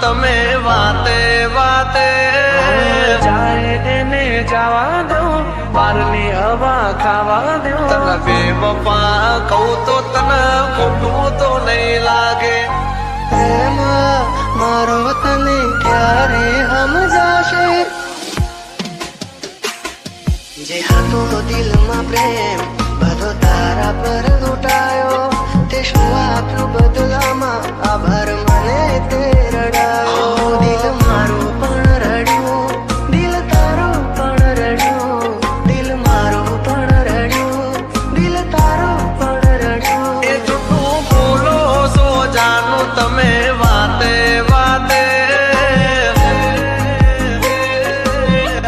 તમે વાતે વાતે જાય એને જવા દો, બહારની હવા ખાવા દો. તને બેવફા કહું તો તને ખોટું તો નહીં લાગે. પ્રેમ મારો તને ક્યારે સમજાશે? જે હતો દિલમાં પ્રેમ બધો તારા પર લૂંટાયો. તે શું આપ્યું બદલામાં? આભાર મને તે રડાયો. દિલ મારું પણ રડ્યું, દિલ તારું પણ રડ્યું. દિલ મારું પણ રડ્યું, દિલ તારું પણ રડ્યું. એ જૂઠું બોલો છો જાનું તમે વાતે વાતે.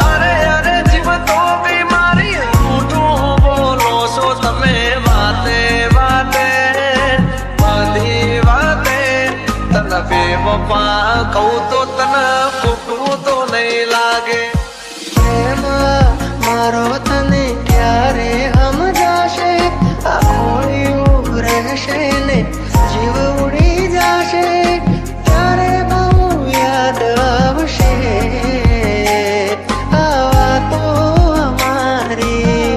અરે અરે જીવ તો બીમારી જૂઠું બોલો છો તમે વાતે વાતે બધી વાતે. તને બેવફા કહું તો તને ખોટું તો નહીં લાગે. પ્રેમ મારો તને ક્યારે સમજાશે? આ ખોળ્યું રહેશે ને જીવ ઉડી જશે. ત્યારે બહુ યાદ આવશે આ વાતો અમારી.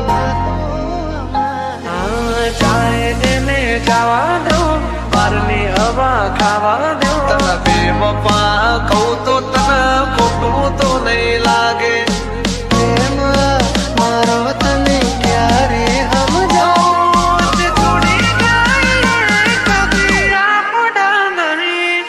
જાય એને જવા દો, બહારની હવા ખાવા દો. તને બેવફા કહું તો તને ખોટું તો નહીં લાગે. પ્રેમ મારો તને ક્યારે સમજાશે? છોડી જાય કદી આપડા નહીં.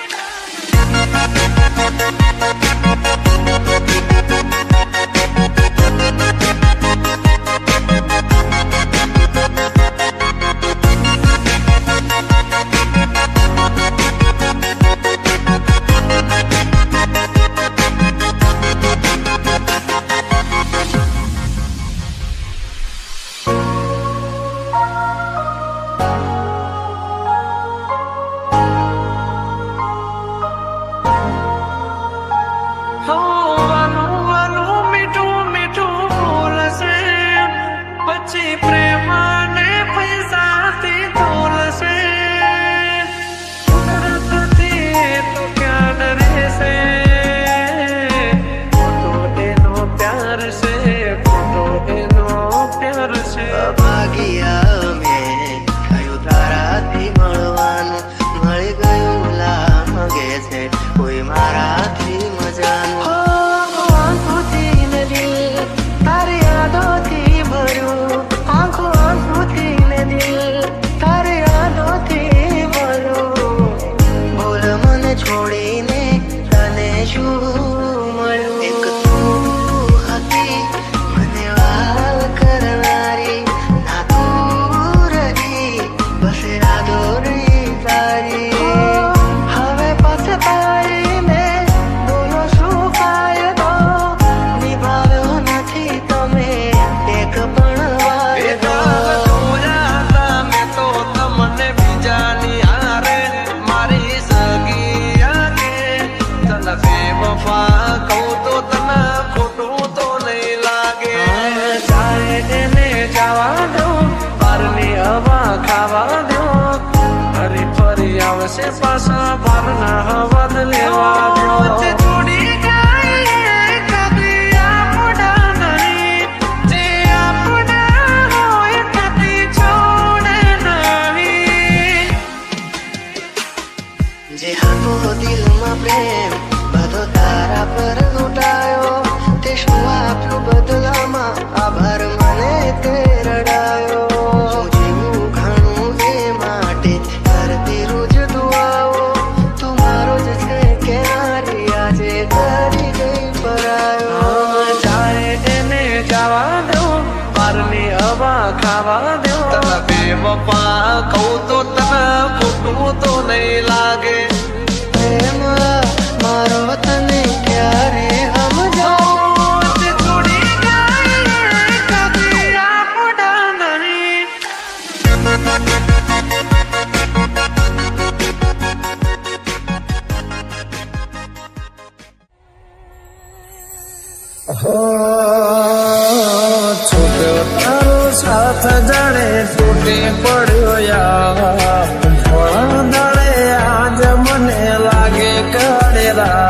વાલું વાલું મીઠું મીઠું બોલશે, પછી પ્રેમ ને પૈસાથી તોલશે. કુદરતથી તો ક્યાં ડરે છે, ખોટો એનો પ્યાર છે, ખોટો એનો પ્યાર છે. ભાગ્યા મેં થયું તારાથી મળવાનું. મળી ગયું લાગે છે કોઈ મારાથી મજાનું. આંખોથી ને દિલ તારી યાદોથી ભર્યું. આંખોથી ને દિલ તારી યાદોથી ભર્યું. બોલ મને છોડીને તને શું મળ્યું? એક તું હતી મને વાલ કરનારી. ના તું રહી બસ યાદો રહી તારી. હવે પછતાઈને બોલો શું ફાયદો? નિભાવ્યો નથી તમે એક પણ વાયદો. જોયા હતા મેં તો તમને બીજાની હારે મારી સગી આગે. તને બેવફા કહું તો તને ખોટું તો નહીં લાગે. જાય એને જવા દો, બહારની હવા ખાવા દો. ફરી ફરી આવશે પાછા બહારના હવા લેવા દો. છોડી જાય કદી આપડા નહીં, જે આપડા હોય કદી છોડે નહીં. જે હતો દિલમાં પ્રેમ બધો તારા પર લૂંટાયો. તે શું આપ્યું બદલામાં? આભાર મને તે રડાયો. હું જીવું ઘણું એ માટે કરતી રોજ દુઆઓ. તું મારો જ છે કે નારી આજે કરી ગઈ પરાયો. જાય એને જવા દો, બહારની હવા ખાવા દો. તને બેવફા કહું તો તને ખોટું તો નહીં લાગે. પ્રેમ મારો તને ક્યારે સમજાશે? છોડી જાય કદી આપડા નહીં. છૂટ્યો તારો સાથ જાણે તૂટી પડ્યો યાર. થોડા દાડે આજ મને લાગે કડેરા.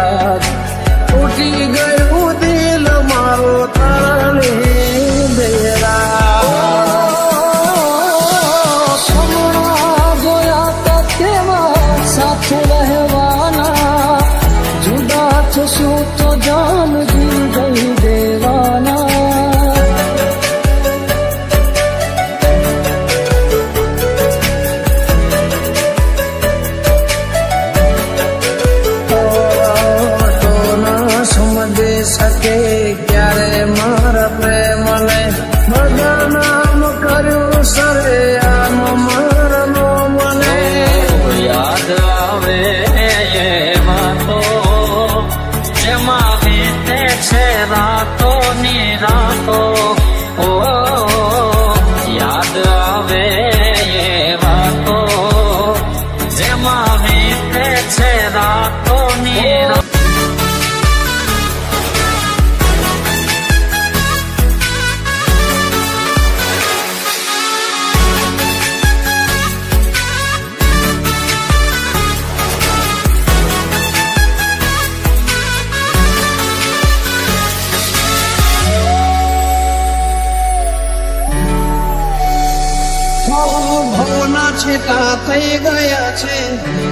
સોનાના છેટા થઈ ગયા છે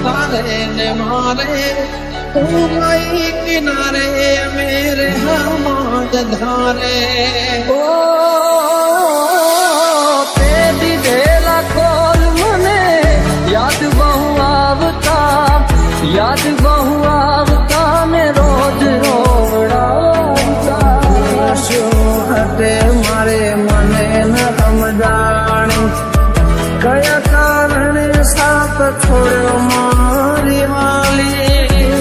તારે ને મારે તું મારી કિનારે મેરે હમાદ ધારે ઓ તે દીધેલા કોલ મને યાદ બહુ આવતા ને રોજ રોવડાવતા શું હટે મારે મને ન સમજાણી કયા કારણે સાપ છોડ્યો મારી વાલી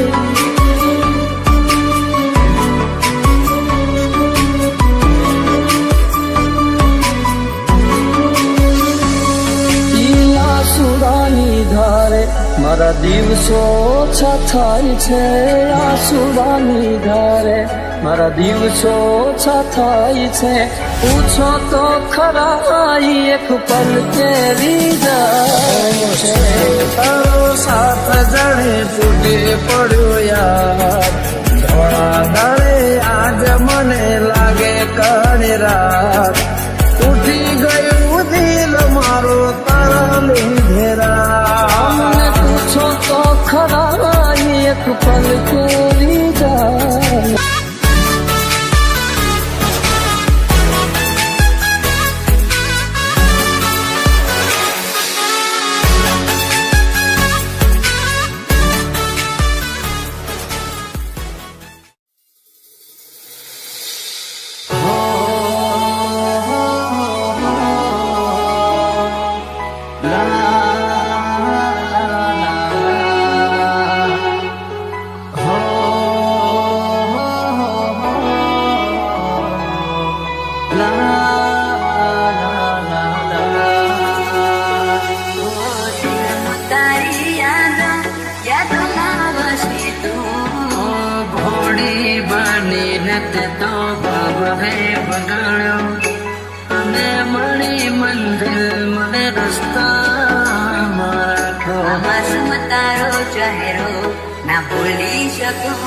આસુરાની ધારે મારા દિવસો ઓછા થાય છે આસુરાની ધારે મારા દિવસો ઓછા થાય છે પૂછો તો ખરા એક પલ કેરી જાય છે તારો સાથ જણે તૂટી પડ્યો યાર ધોળા દાડે આજ મને લાગે કાળી રાત તૂટી ગયું દિલ મારો તારા લીધે અમને પૂછો તો ખરા એક પલ કેરી જાય તો બાબ હે બગાડ્યો અને મણી મંદિર મને રસ્તા મારા માસૂમ તારો ચહેરો ના ભૂલી શકું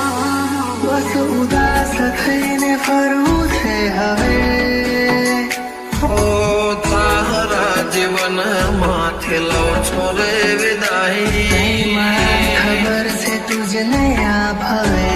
બસ ઉદાસ થઈને ફરવું છે હવે ઓ તારા જીવન માથે લો છોરે વિદાય ખબર છે તુજને આ ભાવે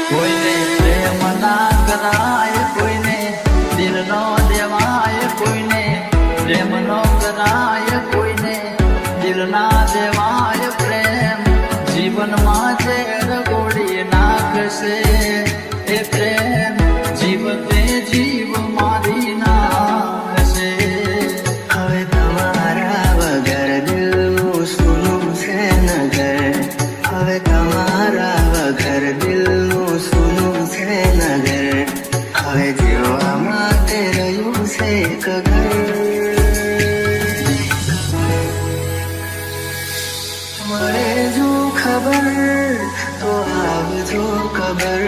કોઈને પ્રેમ ના કરાય કોઈને દિલ નો દેવાય કોઈને પ્રેમ નો કરાય કોઈને દિલ ના દેવાય પ્રેમ જીવનમાં ઝેર ગોળી નાખશે એ પ્રેમ જીવતે જીવ મારી નાખશે હવે તમારા વગર દિલનું સૂનું છે નગર હવે તમારા વગર દિલનું સૂનું છે નગર હવે જીવવા માટે રહ્યું છે એક ઘર મળે જો ખબર તો આવજો ખબર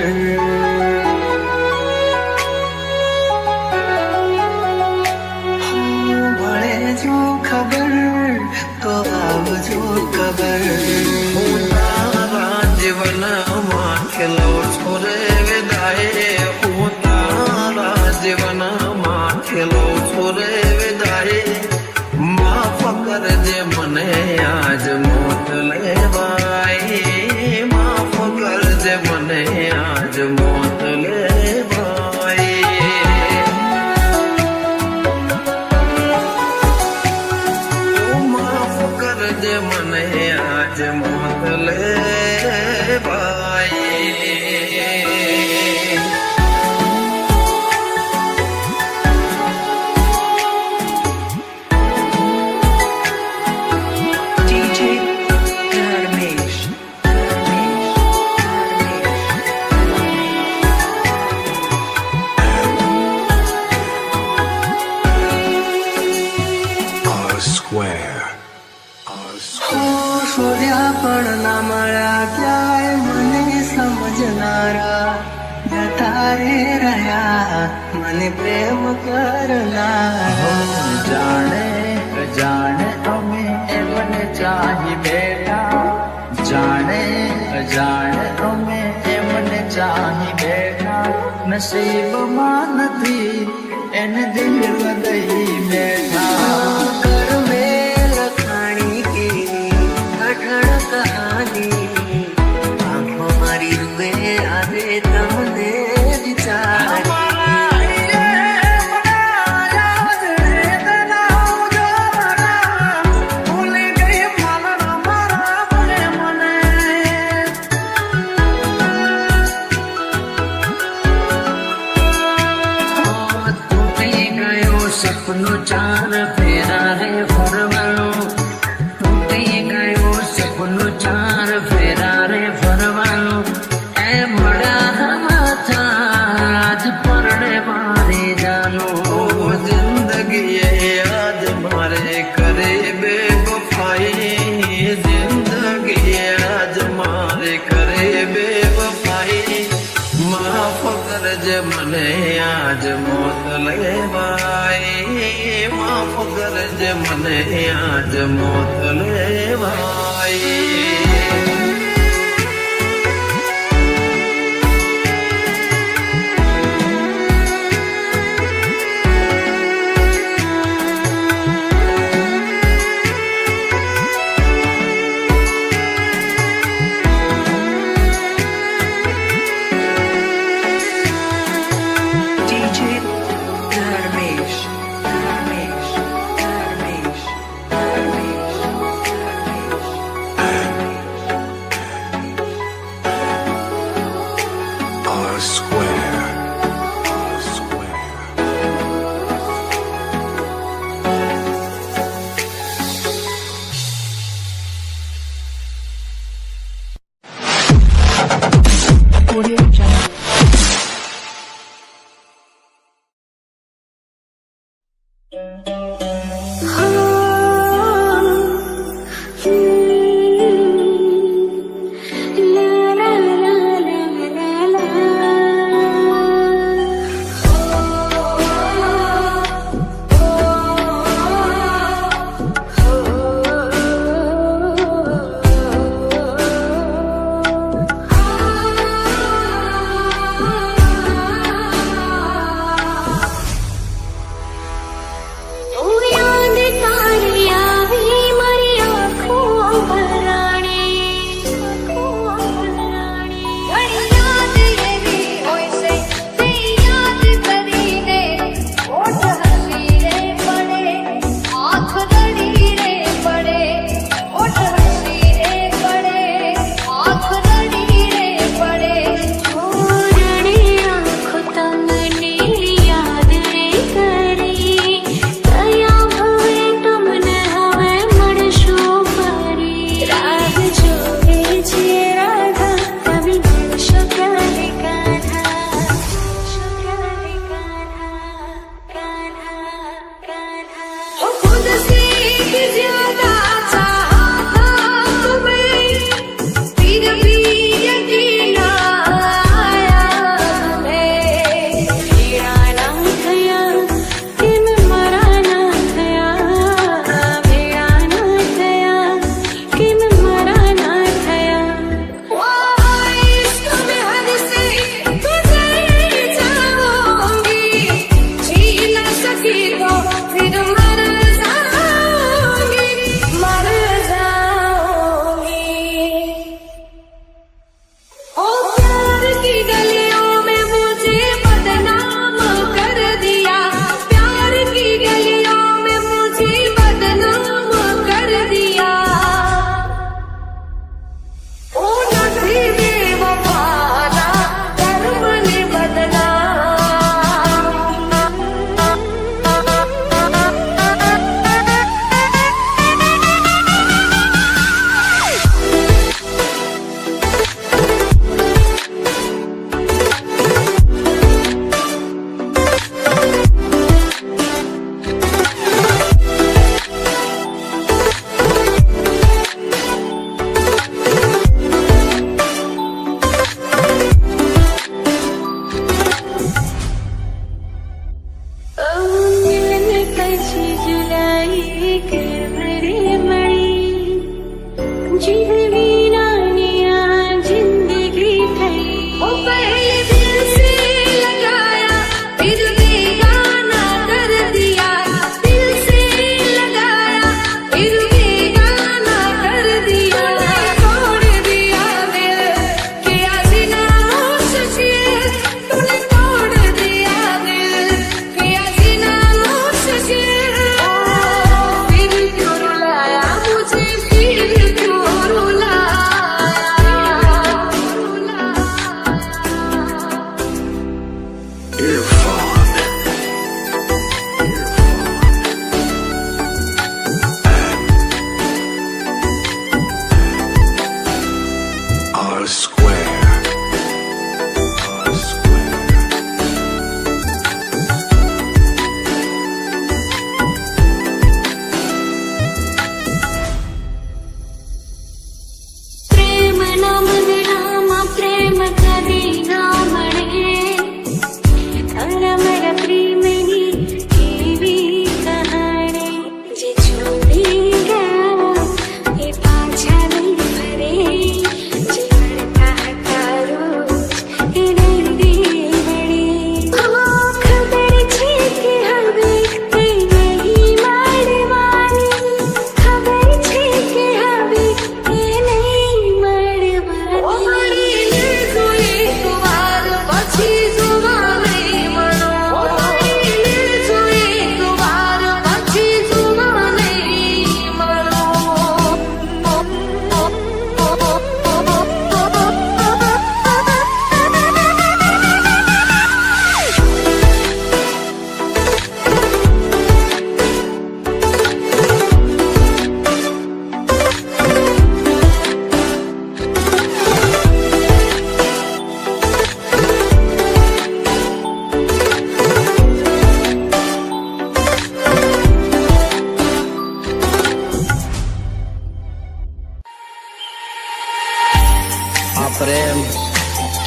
મળે જો ખબર તો આવજો ખબર તારા જીવન માથે લો છોરે વિદાય હું તારા જીવન માથે લો છોરે વિદાય માફ કરજે મને આજ મોત લેવાય માફ કરજે મને આજ મોત લેવાય માફ કરજે મને આજ મોત લેવાય શોધ્યા પણ ના મળ્યા ક્યાંય મને સમજનારા જતા રે રહ્યા મને પ્રેમ કરનારા જાણે જાણે અમે એમને ચાહી બેઠા જાણે જાણે અમે એમને ચાહી બેઠા નસીબમાં નથી એને દિલ દઈ બેઠા કરમે લખાણી કેવી કઠણ કહાની આંખો મારી રૂએ આજે તમને વિચારી સપનું ચાર ફેરા રે ફરવાનું તૂટી ગયું સપનું ચાર ફેરા રે ફરવાનું એ મળ્યા માથા આજ પરડે મારી જાનું જિંદગીએ આજ મારે કરે બેવફાઈ જિંદગીએ આજ મારે કરે બેવફાઈ માફ કરજે મને આજ મોત લેવાય માફ કરજે મને આજ મોત લેવાય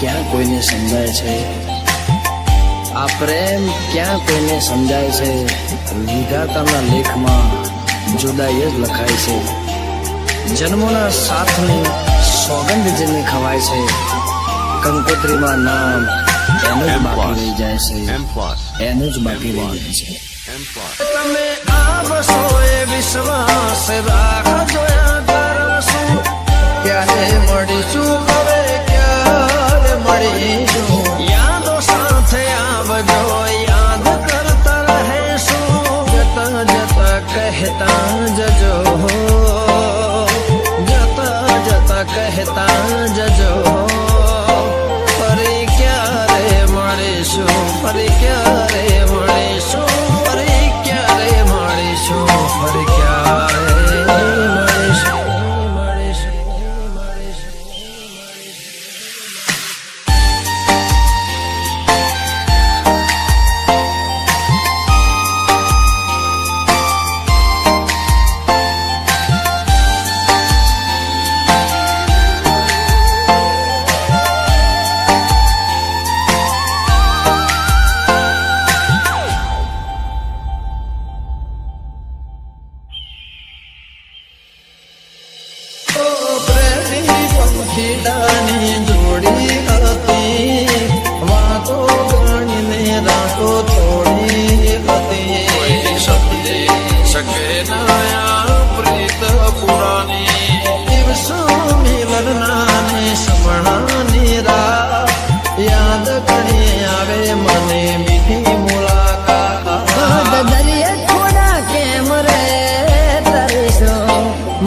ક્યાં કોઈને સમજાય છે? આ પ્રેમ ક્યાં કોઈને સમજાય છે? વિધાતાના લેખમાં જુદાઈ જ લખાય છે. જન્મોના સાથની સોગંદ જેને ખવાય છે, કંકોત્રીમાં નામ એનું જ બાકી રહી જાય છે, એનું જ બાકી રહી જાય છે. તમે આવશો એ વિશ્વાસ રાખજો, કરશું ક્યારે મળીશું, હવે ક્યારે મળીશું. યાદો સાથે આવજો, યાદ કરતા રહેશું, જતા જતા કહેતા જજો, જતા જતા કહેતા જજો. ફરી ક્યારે મળીશું, ફરી ક્યારે મળીશું, ફરી ક્યારે મળીશું, ફરી ક્યારે મળીશું, મળીશું, મળીશું. ખીડાની જોડી હતી, વાતો ગણીને રાતો થોડી હતી. સમજી શકે નયા પ્રીત પુરાની, દિવસો મિલનાની સપનાની રાત યાદ કરી આવે મને મીઠી મુલાકાત. દરિયા છોડા કેમ રે તરસો,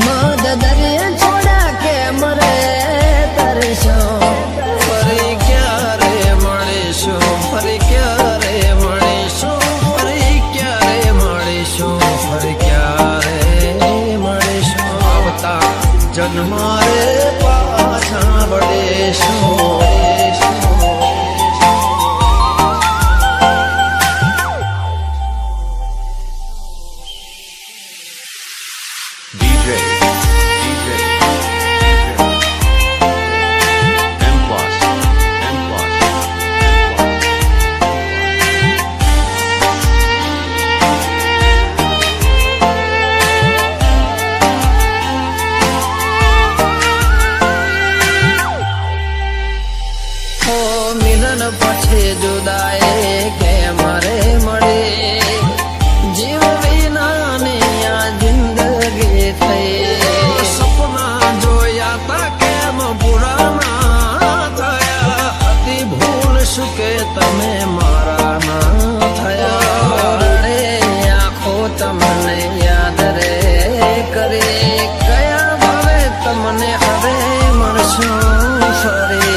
મદ દરિયા છોડા કેમ રે તરસો. ફરી ક્યારે મળીશું, ફરી ક્યારે મળીશું, ફરી ક્યારે મળીશું, ફરી ક્યારે મળીશું. આવતા જન્મારે પાછા વળીશું. DJ M plus. ઓ મિલન પછી જુદાઈ કેમ રે મળી, જીવ વિનાની આ જિંદગી થઈ. સપના જોયા તા કેમ પૂરા ના થયા, હતી ભૂલ શું કે તમે મારા ના થયા. રડે આંખો તમને યાદ રે કરે, કયા ભાવે તમને હવે મળશું ફરી.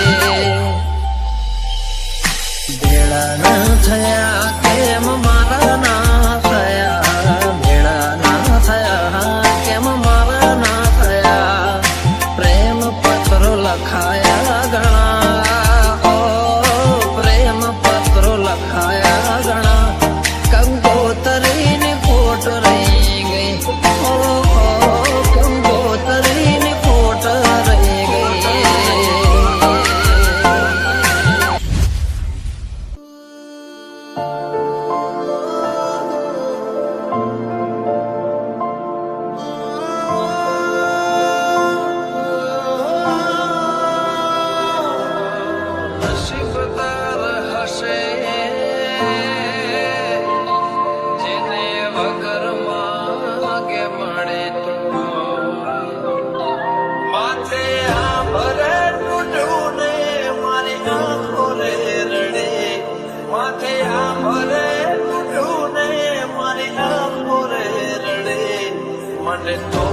ભેળા ના થયા કેમ મારા ના થયા, ભેળા ના થયા કેમ મારા ના થયા. પ્રેમ પત્રો લખાયા ઘણા, ઓ પ્રેમ પત્રો લખાયા ઘણા, કંકોતરીની ખોટ રહી ગઈ, ઓ કંકોતરીની ખોટ રહી ગઈ. નસીબદાર હશે જેને વગર માગે મળે તો. માથે આ ભરે તૂટ્યું ને મારી આંખો રે રડે, માથે આ ભરે તૂટ્યું ને મારી આંખો રે રડે. મને તો